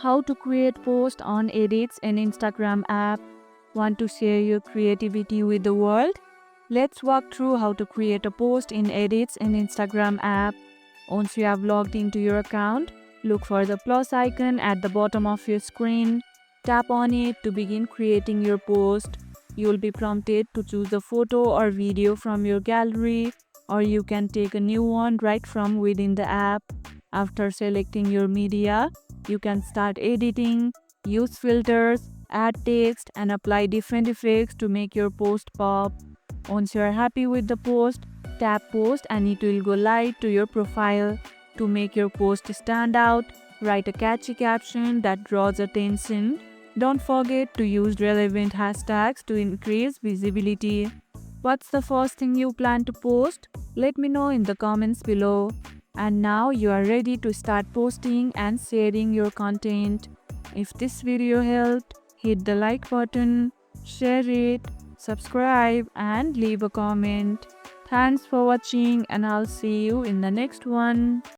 how to create post on edits in Instagram app. Want to share your creativity with the world? Let's walk through how to create a post in edits in Instagram app. Once you have logged into your account, look for the plus icon at the bottom of your screen. Tap on it to begin creating your post. You will be prompted to choose a photo or video from your gallery, or you can take a new one right from within the app. After selecting your media, you can start editing, use filters, add text, and apply different effects to make your post pop. Once you are happy with the post, tap post and it will go live to your profile. To make your post stand out, write a catchy caption that draws attention. Don't forget to use relevant hashtags to increase visibility. What's the first thing you plan to post? Let me know in the comments below. And now you are ready to start posting and sharing your content. If this video helped, hit the like button, share it, subscribe, and leave a comment. Thanks for watching, and I'll see you in the next one.